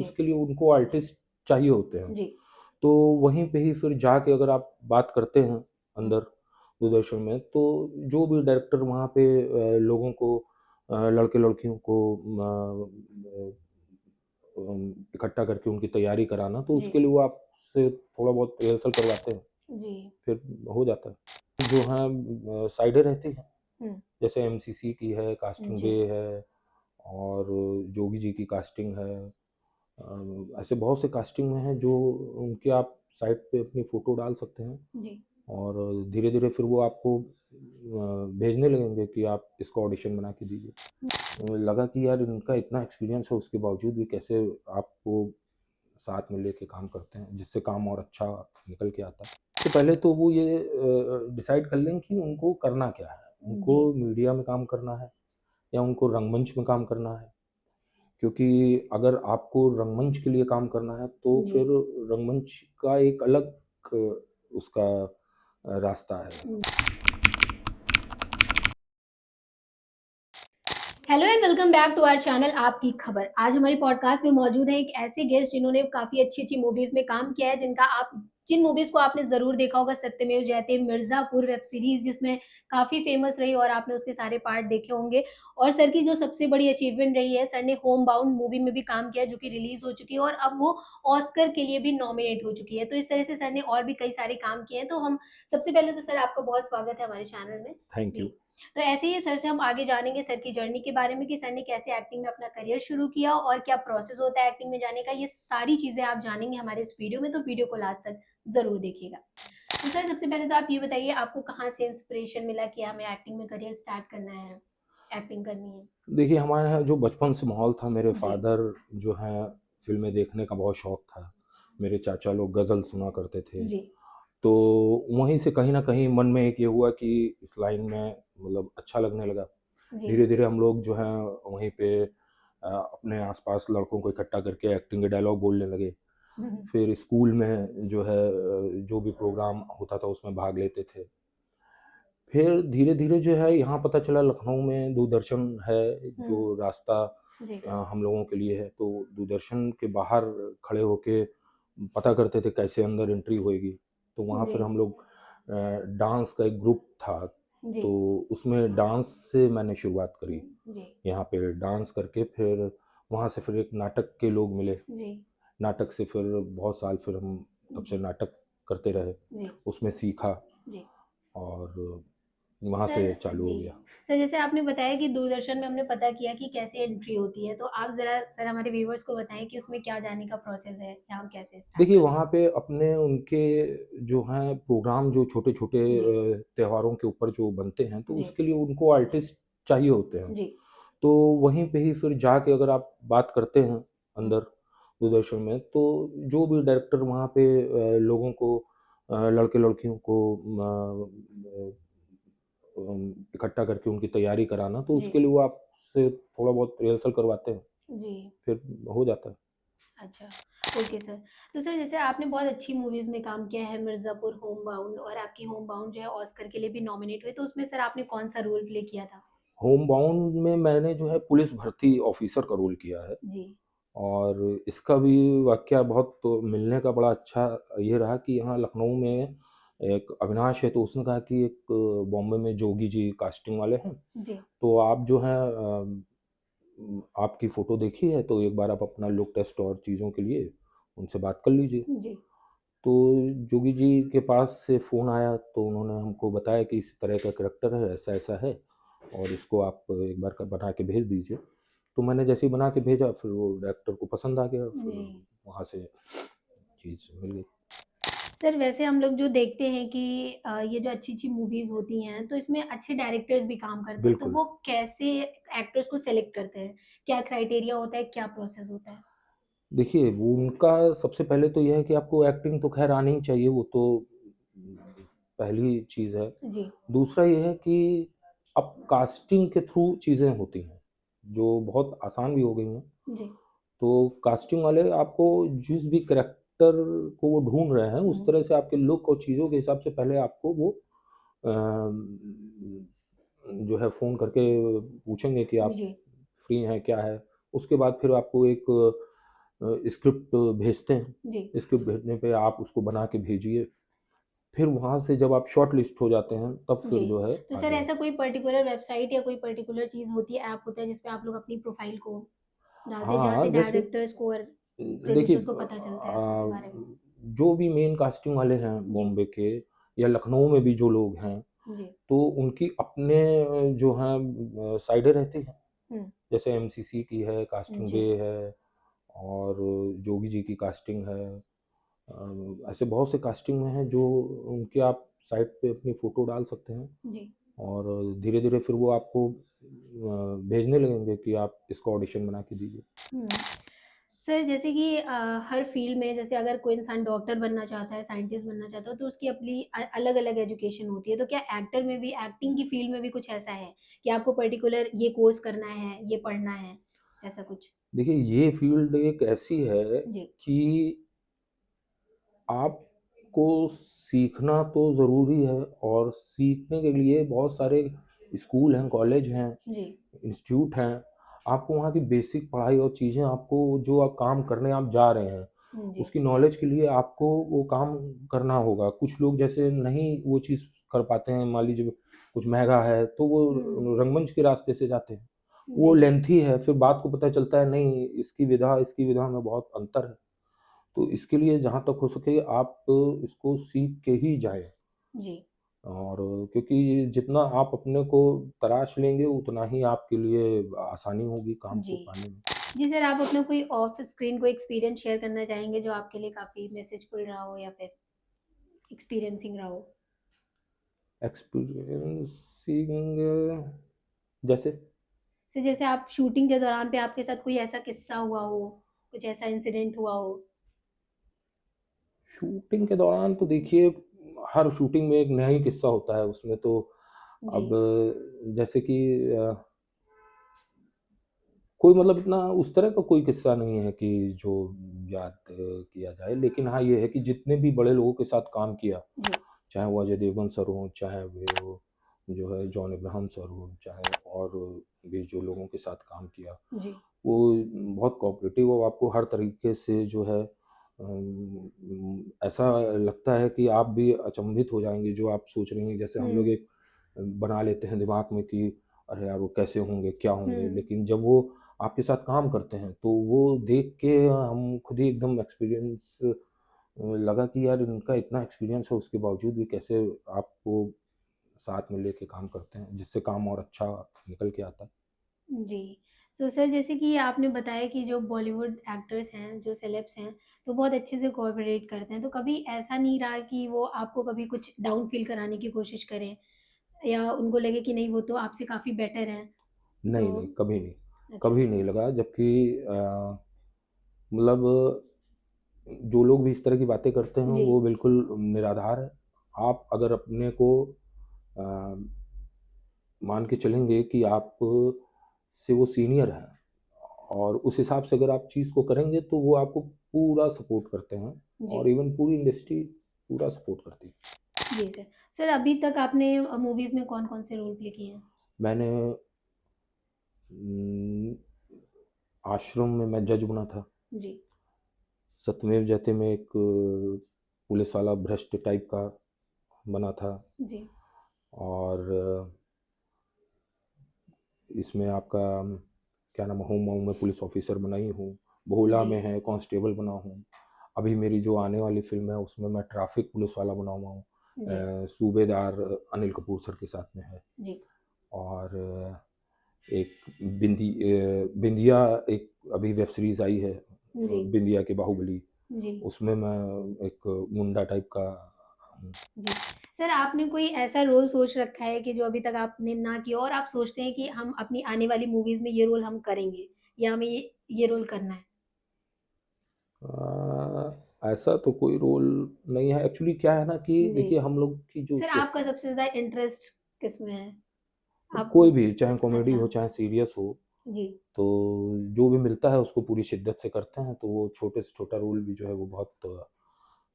जी, उसके लिए उनको आर्टिस्ट चाहिए होते हैं। जी। तो वहीं पे ही फिर जाके अगर आप बात करते हैं हुँ, अंदर दूरदर्शन में, तो जो भी डायरेक्टर वहाँ पे लोगों को लड़के-लड़कियों को इकट्ठा करके उनकी तैयारी कराना, तो जी, उसके लिए वो आपसे थोड़ा बहुत रिहर्सल करवाते हैं, जी। फिर हो जाता है। जो हैं साइडें रहती हैं, हुँ, जैसे एमसीसी की है, कास्टिंग बे जी, है और जोगी जी की कास्टिंग है। ऐसे बहुत से कास्टिंग में हैं जो उनके आप साइट पे अपनी फ़ोटो डाल सकते हैं जी, और धीरे-धीरे फिर वो आपको भेजने लगेंगे कि आप इसका ऑडिशन बना के दीजिए। लगा कि यार इनका इतना एक्सपीरियंस है उसके बावजूद भी कैसे आपको साथ में लेके काम करते हैं, जिससे काम और अच्छा निकल के आता है। तो पहले तो वो ये डिसाइड कर लें कि उनको करना क्या है? उनको जी, मीडिया में काम करना है या उनको रंगमंच में काम करना है? क्योंकि अगर आपको रंगमंच के लिए काम करना है, तो जी। फिर रंगमंच का एक अलग उसका रास्ता है। हुँ। Hello and welcome back to our channel आपकी खबर। आज हमारी पॉडकास्ट में मौजूद है एक ऐसे गेस्ट जिन्होंने काफ़ी अच्छी-अच्छी मूवीज़ में काम किया है, जिन मूवीज़ को आपने ज़रूर देखा होगा। सत्यमेव जयते, मिर्ज़ापुर वेब सीरीज़ जिसमें काफ़ी फ़ेमस रही और आपने उसके सारे पार्ट देखे होंगे। और सर की जो सबसे बड़ी अचीवमेंट रही है, सर ने होम बाउंड मूवी में भी काम किया जो कि रिलीज़ हो चुकी है और अब वो ऑस्कर के लिए भी नॉमिनेट हो चुकी है। तो इस तरह से सर ने और भी कई सारे काम किए हैं। तो हम सबसे पहले तो सर आपका बहुत स्वागत है हमारे चैनल में। Thank you. जी। तो ऐसे ही सर से हम आगे जानेंगे सर की जर्नी के बारे में कि सर ने कैसे एक्टिंग में अपना करियर शुरू किया और क्या प्रोसेस होता है एक्टिंग में जाने का। ये सारी चीज़ें आप जानेंगे हमारे इस वीडियो में, तो वीडियो को लास्ट तक ज़रूर देखिएगा। तो सर सबसे पहले तो आप ये बताइए आपको कहाँ से इंस्पिरेशन मिला कि हमें एक्टिंग में करियर स्टार्ट करना है, एक्टिंग करनी है? देखिए, हमारे यहाँ जो बचपन से माहौल था, मेरे जी, फ़ादर जो हैं फ़िल्में देखने का बहुत शौक था। मेरे चाचा लोग गज़ल सुना करते थे। जी, तो वहीं से कहीं न कहीं मन में एक ये हुआ कि इस लाइन में मतलब अच्छा लगने लगा। जी। धीरे-धीरे हम लोग जो हैं वहीं पे अपने आस-पास लड़कों को इकट्ठा करके एक्टिंग के डायलॉग बोलने लगे। हुँ, हुँ। फिर स्कूल में जो है जो भी प्रोग्राम होता था उसमें भाग लेते थे। फिर धीरे-धीरे जो है यहाँ पता चला लखनऊ में दूरदर्शन है, हुँ, जो रास्ता जी, हम लोगों के लिए है। तो दूरदर्शन के बाहर खड़े होके पता करते थे कैसे अंदर एंट्री होएगी। तो वहाँ जी, फिर हम लोग डांस का एक ग्रुप था, जी, तो उसमें डांस से मैंने शुरुआत करी। जी, यहाँ पे डांस करके फिर वहाँ से फिर एक नाटक के लोग मिले। जी, नाटक से फिर बहुत साल फिर हम तब से जी, नाटक करते रहे, जी, उसमें सीखा जी। और वहाँ सर से चालू हो जी। गया। सर जैसे आपने बताया कि दूरदर्शन में हमने पता किया कि कैसे एंट्री होती है, तो आप ज़रा सर हमारे व्यूअर्स को बताएँ कि उसमें क्या जाने का प्रोसेस है या हम कैसे स्टार्ट देखिए, कर वहाँ सकते पे अपने उनके जो हैं प्रोग्राम जो छोटे-छोटे हैं? जी, त्योहारों के ऊपर जो बनते हैं, तो जी, उसके लिए उनको आर्टिस्ट चाहिए होते हैं। जी। तो वहीं पे ही फिर जाके अगर आप बात करते हैं हुँ, अंदर दूरदर्शन में, तो जो भी डायरेक्टर वहाँ पे लोगों को लड़के-लड़कियों को इकट्ठा करके उनकी तैयारी कराना, तो जी, उसके लिए वो आपसे थोड़ा बहुत रिहर्सल करवाते हैं, जी। फिर हो जाता है। अच्छा, ओके सर। तो सर जैसे आपने बहुत अच्छी मूवीज़ में काम किया है, मिर्ज़ापुर, होमबाउंड और आपकी होमबाउंड जो है ऑस्कर के लिए भी नॉमिनेट हुई, तो उसमें सर आपने कौन-सा रोल प्ले किया था? होम बाउंड में मैंने जो है पुलिस भर्ती ऑफ़िसर का रोल किया है। जी, और इसका भी वाक़या बहुत तो मिलने का बड़ा अच्छा ये रहा कि यहाँ लखनऊ में एक अविनाश है, तो उसने कहा कि एक बॉम्बे में जोगी जी कास्टिंग वाले हैं, जी, तो आप जो हैं आपकी फ़ोटो देखी है, तो एक बार आप अपना लुक टेस्ट और चीज़ों के लिए उनसे बात कर लीजिए। जी, तो जोगी जी के पास से फ़ोन आया, तो उन्होंने हमको बताया कि इस तरह का करैक्टर है, ऐसा-ऐसा है और इसको आप एक बार क बना के भेज दीजिए। तो मैंने जैसे ही बना के भेजा, फिर वो डायरेक्टर को पसंद आ गया, फिर जी। वहाँ से चीज़ मिल गई। सर वैसे हम लोग जो देखते हैं कि ये जो अच्छी-अच्छी मूवीज़ होती हैं, तो इसमें अच्छे डायरेक्टर्स भी काम करते हैं, तो बिल्कुल। वो कैसे एक्टर्स को सेलेक्ट करते हैं? क्या क्राइटेरिया होता है, क्या प्रोसेस होता है? देखिए, वो उनका सबसे पहले तो ये है कि आपको एक्टिंग तो ख़ैर आनी ही चाहिए, वो तो पहली चीज़ है। जी, दूसरा ये है कि अब कास्टिंग के थ्रू चीज़ें होती हैं, जो बहुत आसान भी हो गई हैं। जी। तो कास्टिंग वाले आपको जिस भी करैक्टर को वो ढूँढ रहे हैं, उस हुँ, तरह से आपके लुक और चीज़ों के हिसाब से पहले आपको वो जो है फ़ोन करके पूछेंगे कि आप जी, फ्री हैं, क्या है? उसके बाद फिर आपको एक स्क्रिप्ट भेजते हैं। जी। स्क्रिप्ट भेजने पे आप उसको बना के भेजिए, फिर वहाँ से जब आप शॉर्ट लिस्ट हो जाते हैं तब फिर जी। जो है तो सर आगे। ऐसा कोई पर्टिकुलर वेबसाइट या कोई पर्टिकुलर चीज़ होती है, ऐप होता है जिसपे आप लोग अपनी प्रोफ़ाइल को डालते हैं, जहाँ हाँ, से जैसे डायरेक्टर्स को और देखिए, प्रोड्यूसर्स को पता चलता है आपके बारे में? जो भी मेन कास्टिंग वाले हैं जी। बॉम्बे के या लखनऊ में भी जो लोग हैं, जी। तो उनकी अपने जो हैं साइटें रहती हैं। हुँ। जैसे एमसीसी की है, कास्टिंग जी। बे है और जोगी जी की कास्टिंग है। ऐसे बहुत से कास्टिंग में हैं जो उनके आप साइट पे अपनी फ़ोटो डाल सकते हैं जी। और धीरे-धीरे फिर वो आपको भेजने लगेंगे कि आप इसका ऑडिशन बना के दीजिए। हुँ। सर जैसे कि हर फ़ील्ड में जैसे अगर कोई इंसान डॉक्टर बनना चाहता है, साइंटिस्ट बनना चाहता है, तो उसकी अपनी अलग-अलग एजुकेशन होती है। तो क्या एक्टर में भी एक्टिंग की फ़ील्ड में भी कुछ ऐसा है कि आपको पर्टिकुलर ये कोर्स करना है, ये पढ़ना है, ऐसा कुछ? देखिए, ये फ़ील्ड एक ऐसी है जी। कि आपको सीखना तो ज़रूरी है और सीखने के लिए बहुत सारे स्कूल हैं, कॉलेज हैं, जी। इंस्टीट्यूट हैं। आपको वहाँ की बेसिक पढ़ाई और चीज़ें आपको जो आप काम करने आप जा रहे हैं, जी। उसकी नॉलेज के लिए आपको वो काम करना होगा। कुछ लोग जैसे नहीं वो चीज़ कर पाते हैं, मान लीजिए कुछ महँगा है, तो हुँ। वो रंगमंच के रास्ते से जाते हैं। वो जी। लेंथी है, फिर बाद को पता चलता है नहीं इसकी विधा में बहुत अंतर है। तो इसके लिए जहाँ तक हो सके आप इसको सीख के ही जाएँ जी। और क्योंकि जितना आप अपने को तराश लेंगे उतना ही आपके लिए आसानी होगी काम को जी। पाने में। जी सर, आप अपना कोई ऑफ स्क्रीन कोई एक्सपीरियंस शेयर करना चाहेंगे जो आपके लिए काफ़ी मैसेजफुल रहा हो या फिर एक्सपीरियंसिंग रहा हो? एक्सपीरियंसिंग जैसे सर जैसे आप शूटिंग के दौरान पे आपके साथ कोई ऐसा किस्सा हुआ हो, कुछ ऐसा इंसिडेंट हुआ हो? शूटिंग के दौरान तो देखिए हर शूटिंग में एक नया ही किस्सा होता है उसमें तो जी। अब जैसे कि कोई मतलब इतना उस तरह का कोई किस्सा नहीं है कि जो याद किया जाए लेकिन हाँ ये है कि जितने भी बड़े लोगों के साथ काम किया जी। चाहे वो अजय देवगन सर हों चाहे वो जो है जॉन इब्राहिम सर हों चाहे और भी जो लोगों के साथ काम किया जी। वो बहुत कोऑपरेटिव और आपको हर तरीके से जो है ऐसा लगता है कि आप भी अचंभित हो जाएंगे जो आप सोच रही हैं जैसे हम लोग हुँ। एक बना लेते हैं दिमाग में कि अरे यार वो कैसे होंगे क्या होंगे हुँ। लेकिन जब वो आपके साथ काम करते हैं तो वो देख के हम खुद ही एकदम एक्सपीरियंस लगा कि यार इनका इतना एक्सपीरियंस है उसके बावजूद भी कैसे आपको साथ में लेके काम करते हैं जिससे काम और अच्छा निकल के आता है। जी। तो सर जैसे कि आपने बताया कि जो बॉलीवुड एक्टर्स हैं, जो सेलेब्स हैं, तो बहुत अच्छे से कोऑपरेट करते हैं। तो कभी ऐसा नहीं रहा कि वो आपको कभी कुछ डाउन फ़ील कराने की कोशिश करें या उनको लगे कि नहीं वो तो आपसे काफ़ी बेटर हैं? नहीं, तो नहीं, कभी नहीं। अच्छा। कभी नहीं लगा जबकि मतलब जो लोग भी इस तरह की बातें करते हैं जी। वो बिल्कुल निराधार है। आप अगर अपने को अ, मान के चलेंगे कि आप से वो सीनियर हैं और उस हिसाब से अगर आप चीज़ को करेंगे तो वो आपको पूरा सपोर्ट करते हैं जी। और इवन पूरी इंडस्ट्री पूरा सपोर्ट करती है। जी सर। सर अभी तक आपने मूवीज़ में कौन-कौन से रोल प्ले किए हैं? मैंने उम, आश्रम में मैं जज बना था। जी। सत्यमेव जयते में एक पुलिस वाला भ्रष्ट टाइप का बना था जी। और इसमें आपका क्या नाम है हूँ-माऊ में पुलिस ऑफिसर बना ही हूँ। भोला जी। में है कांस्टेबल बना हूँ। अभी मेरी जो आने वाली फ़िल्म है उसमें मैं ट्रैफ़िक पुलिस वाला बना हुआ हूँ। जी। सूबेदार अनिल कपूर सर के साथ में है जी। और एक बिंदिया एक अभी वेब सीरीज़ आई है जी। बिंदिया के बाहुबली, जी। उसमें मैं एक गुंडा टाइप का हूँ। जी। सर आपने कोई ऐसा रोल सोच रखा है कि जो अभी तक आपने ना किया हो और आप सोचते हैं कि हम अपनी आने वाली मूवीज़ में ये रोल हम करेंगे या हमें ये रोल करना है? ऐसा तो कोई रोल नहीं है एक्चुअली क्या है ना कि जी। देखिए हम लोग की जो सर आपका सबसे ज़्यादा इंटरेस्ट किसमें है? आप कोई भी चाहे कॉमेडी अच्छा। हो चाहे सीरियस हो जी। तो जो भी मिलता है उसको पूरी शिद्दत से करते हैं तो वो छोटे से छोटा रोल भी जो है वो बहुत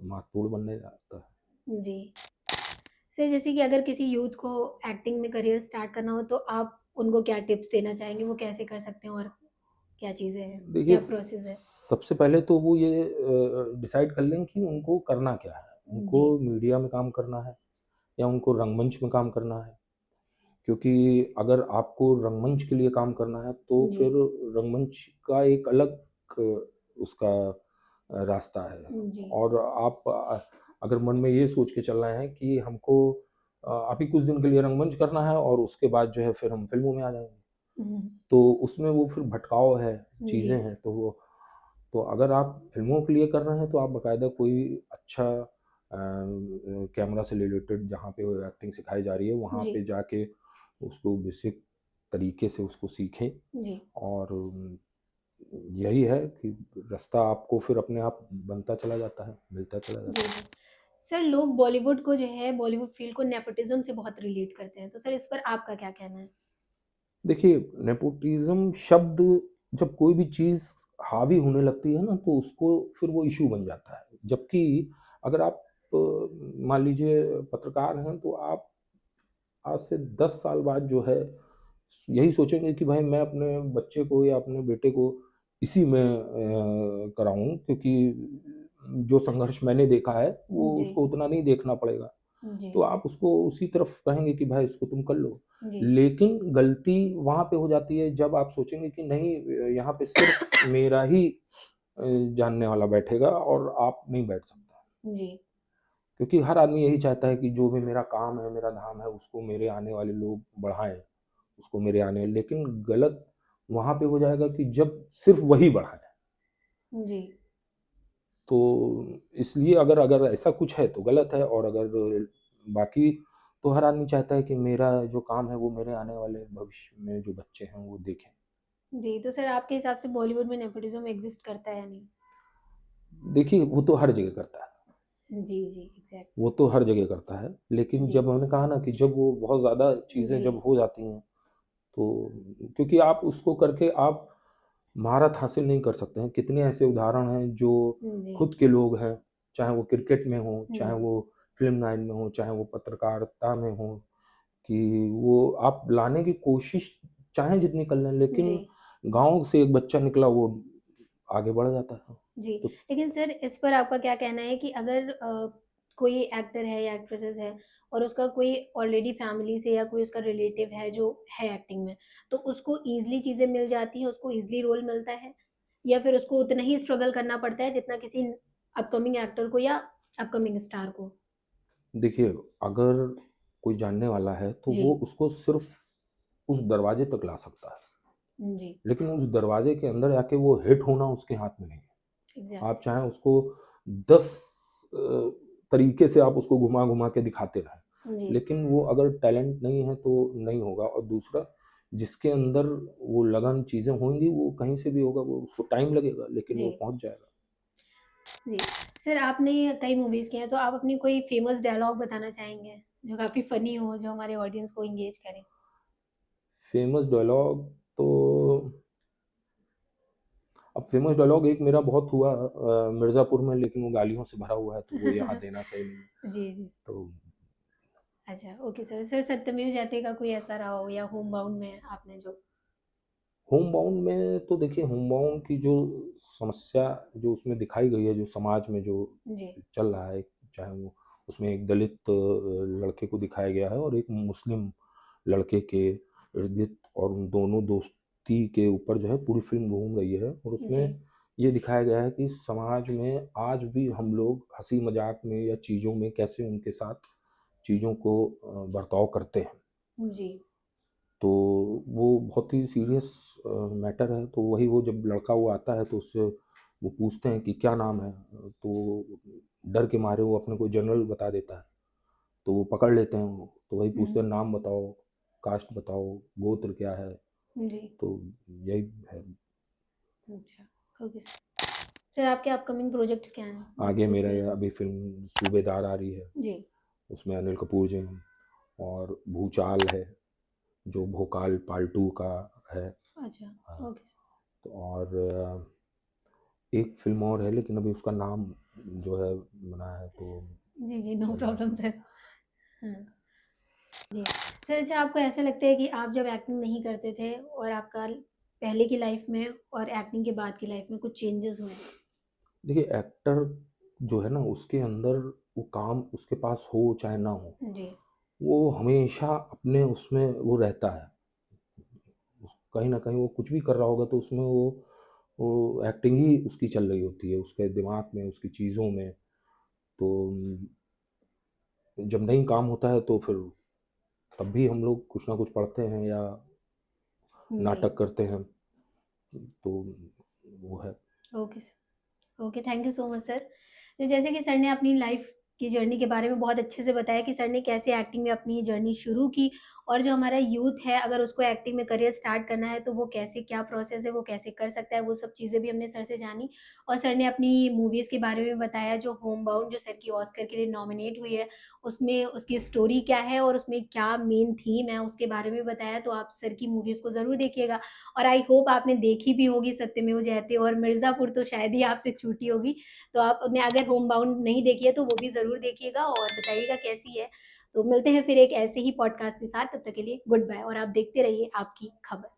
महत्वपूर्ण बनने जाता है। जी। सर जैसे कि अगर किसी यूथ को एक्टिंग में करियर स्टार्ट करना हो तो आप उनको क्या टिप्स देना चाहेंगे? वो कैसे कर सकते हैं और क्या चीज़ें हैं? देखिए, क्या प्रोसेस है? सबसे पहले तो वो ये डिसाइड कर लें कि उनको करना क्या है। उनको जी, मीडिया में काम करना है या उनको रंगमंच में काम करना है। क्योंकि अगर आपको रंगमंच के लिए काम करना है, तो जी, फिर रंगमंच का एक अलग उसका रास्ता है। जी। और आप अगर मन में ये सोच के चल रहे हैं कि हमको अभी कुछ दिन के लिए रंगमंच करना है और उसके बाद जो है फिर हम फ़िल्मों में आ जाएँगे। हुँ, तो उसमें वो फिर भटकाव है, जी, चीज़ें हैं, तो अगर आप फ़िल्मों के लिए कर रहे हैं, तो आप बाकायदा कोई अच्छा कैमरा से रिलेटेड जहाँ पे वो एक्टिंग सिखाई जा रही है, वहाँ जी, पे जाके उसको बेसिक तरीके से उसको सीखें। जी, और यही है कि रास्ता आपको फिर अपने आप बनता चला जाता है, मिलता चला जी, जाता है। जी। सर लोग बॉलीवुड को जो है बॉलीवुड फ़ील्ड को नेपोटिज़्म से बहुत रिलेट करते हैं, तो सर इस पर आपका क्या कहना है? देखिए, नेपोटिज़्म शब्द जब कोई भी चीज़ हावी होने लगती है ना, तो उसको फिर वो इश्यू बन जाता है। जबकि अगर आप मान लीजिए पत्रकार हैं, तो आप आज से 10 साल बाद जो है, यही सोचेंगे कि भाई मैं अपने बच्चे को या अपने बेटे को इसी में कराऊँ, क्योंकि जो संघर्ष मैंने देखा है, वो जी, उसको उतना नहीं देखना पड़ेगा। जी, तो आप उसको उसी तरफ कहेंगे कि भाई इसको तुम कर लो। जी, लेकिन गलती वहाँ पे हो जाती है जब आप सोचेंगे कि नहीं, यहाँ पे सिर्फ़ मेरा ही जानने वाला बैठेगा और आप नहीं बैठ सकता। जी, क्योंकि हर आदमी यही चाहता है कि जो भी मेरा काम है, मेरा धाम है, उसको मेरे आने वाले लोग बढ़ाएँ, उसको मेरे आने, लेकिन गलत वहाँ पे हो जाएगा कि जब सिर्फ़ वही बढ़ाए। जी, तो इसलिए अगर अगर ऐसा कुछ है तो गलत है, और अगर बाकी तो हर आदमी चाहता है कि मेरा जो काम है वो मेरे आने वाले भविष्य में जो बच्चे हैं वो देखें। जी, तो सर आपके हिसाब से बॉलीवुड में नेपोटिज़्म एक्ज़िस्ट करता है या नहीं? देखिए, वो तो हर जगह करता है, जी, जी, एग्ज़ैक्ट वो तो हर जगह करता है, लेकिन जी, जब मैंने कहा ना कि जब वो बहुत ज़्यादा चीज़ें जी, जब हो जाती हैं, तो क्योंकि आप उसको करके आप महारत हासिल नहीं कर सकते हैं। कितने ऐसे उदाहरण हैं जो जी, खुद के लोग हैं, चाहे वो क्रिकेट में हों, चाहे हुँ, वो फ़िल्म लाइन में हों, चाहे वो पत्रकारिता में हों, कि वो आप लाने की कोशिश चाहे जितनी कर लें, जी, लेकिन गाँव से एक बच्चा निकला वो आगे बढ़ जाता है। जी। तो लेकिन सर इस पर आपका क्या कहना है कि अगर कोई एक्टर है या एक्ट्रेसेस है और उसका कोई ऑलरेडी फैमिली से या कोई उसका रिलेटिव है जो है एक्टिंग में, तो उसको ईज़िली चीज़ें मिल जाती हैं, उसको ईज़िली रोल मिलता है? या फिर उसको उतना ही स्ट्रगल करना पड़ता है जितना किसी अपकमिंग एक्टर को या अपकमिंग स्टार को? देखिए, अगर कोई जानने वाला है, तो जी, वो उसको सिर्फ़ उस दरवाजे तक ला सकता है, जी, लेकिन उस दरवाजे के अंदर जाके वो हिट होना उसके हाथ में नहीं है। आप एग्ज़ैक्टली। चाहें उसको 10 अ, तरीके से आप उसको घुमा-घुमा के दिखाते रहें, जी, लेकिन वो अगर टैलेंट नहीं है तो नहीं होगा। और दूसरा, जिसके अंदर वो लगन चीज़ें होंगी, वो कहीं से भी होगा, वो उसको टाइम लगेगा लेकिन जी, वो पहुँच जाएगा। जी। सर आपने कई मूवीज़ की हैं, तो आप अपनी कोई फ़ेमस डायलॉग बताना चाहेंगे? जो काफ़ी फ़नी हो, जो हमारे ऑडियंस को एंगेज करे? फ़ेमस डायलॉग तो, अब फ़ेमस डायलॉग एक मेरा बहुत हुआ मिर्ज़ापुर में, लेकिन वो गालियों से भरा हुआ है, तो वो यहाँ देना सही नहीं है। जी, जी। तो अच्छा, ओके सर। सर सत्यमेव जयते का कोई ऐसा रहा हो या होम बाउंड में आपने जो होम बाउंड में तो देखिए, होम बाउंड की जो समस्या जो उसमें दिखाई गई है, जो समाज में जो जी, चल रहा है, चाहे वो उसमें एक दलित लड़के को दिखाया गया है और एक मुस्लिम लड़के के इर्द-गिर्द, और उन दोनों दोस्ती के ऊपर जो है पूरी फ़िल्म घूम रही है। और जी, उसमें ये दिखाया गया है कि समाज में आज भी हम लोग हँसी-मज़ाक में या चीज़ों में कैसे उनके साथ चीज़ों को बर्ताव करते हैं। जी, तो वो बहुत ही सीरियस मैटर है। तो वही, वो जब लड़का वो आता है तो उससे वो पूछते हैं कि क्या नाम है? तो डर के मारे वो अपने को जनरल बता देता है। तो वो पकड़ लेते हैं वो, तो वही हुँ, पूछते हैं नाम बताओ, कास्ट बताओ, गोत्र क्या है? जी, तो यही है। अच्छा, ओके सर। सर आपके अपकमिंग प्रोजेक्ट्स क्या हैं आगे मूवीज़ मेरा में? ये अभी फ़िल्म सूबेदार आ रही है, जी, उसमें अनिल कपूर जी हैं, और भूचाल है, जो भोकाल पार्ट 2 का है। अच्छा, हाँ, ओके। तो और एक फ़िल्म और है, लेकिन अभी उसका नाम जो है बना है, तो जी, जी, नो चल रहा है। Problem sir. हाँ, जी। सर अच्छा आपको ऐसा लगता है कि आप जब एक्टिंग नहीं करते थे और आपका पहले की लाइफ में और एक्टिंग के बाद की लाइफ में कुछ चेंजेस हुए हैं? देखिए एक्टर जो है ना उसके अंदर वो काम उसके पास हो चाहे ना हो, जी। वो हमेशा अपने उसमें वो रहता है। कहीं न कहीं वो कुछ भी कर रहा होगा तो उसमें वो एक्टिंग ही उसकी चल रही होती है, उसके दिमाग में, उसकी चीज़ों में। तो जब नहीं काम होता है तो फिर तब भी हम लोग कुछ ना कुछ पढ़ते हैं या जी। नाटक करते हैं, तो वो है। Okay sir. Okay, thank you so much sir. तो जैसे कि सर ने अपनी लाइफ की जर्नी के बारे में बहुत अच्छे से बताया कि सर ने कैसे एक्टिंग में अपनी जर्नी शुरू की और जो हमारा यूथ है अगर उसको एक्टिंग में करियर स्टार्ट करना है तो वो कैसे क्या प्रोसेस है, वो कैसे कर सकता है, वो सब चीज़ें भी हमने सर से जानी। और सर ने अपनी मूवीज़ के बारे में बताया जो होम बाउंड जो सर की ऑस्कर के लिए नॉमिनेट हुई है, उसमें उसकी स्टोरी क्या है और उसमें क्या मेन थीम है उसके बारे में बताया। तो आप सर की मूवीज़ को ज़रूर देखिएगा और आई होप आपने देखी भी होगी सत्यमेव जयते और मिर्ज़ापुर तो शायद ही आपसे छूटी होगी। तो आपने अगर होम बाउंड नहीं देखी है तो वो भी ज़रूर देखिएगा और बताइएगा कैसी है। तो मिलते हैं फिर एक ऐसे ही पॉडकास्ट के साथ, तब तक के लिए गुड बाय और आप देखते रहिए आपकी खबर।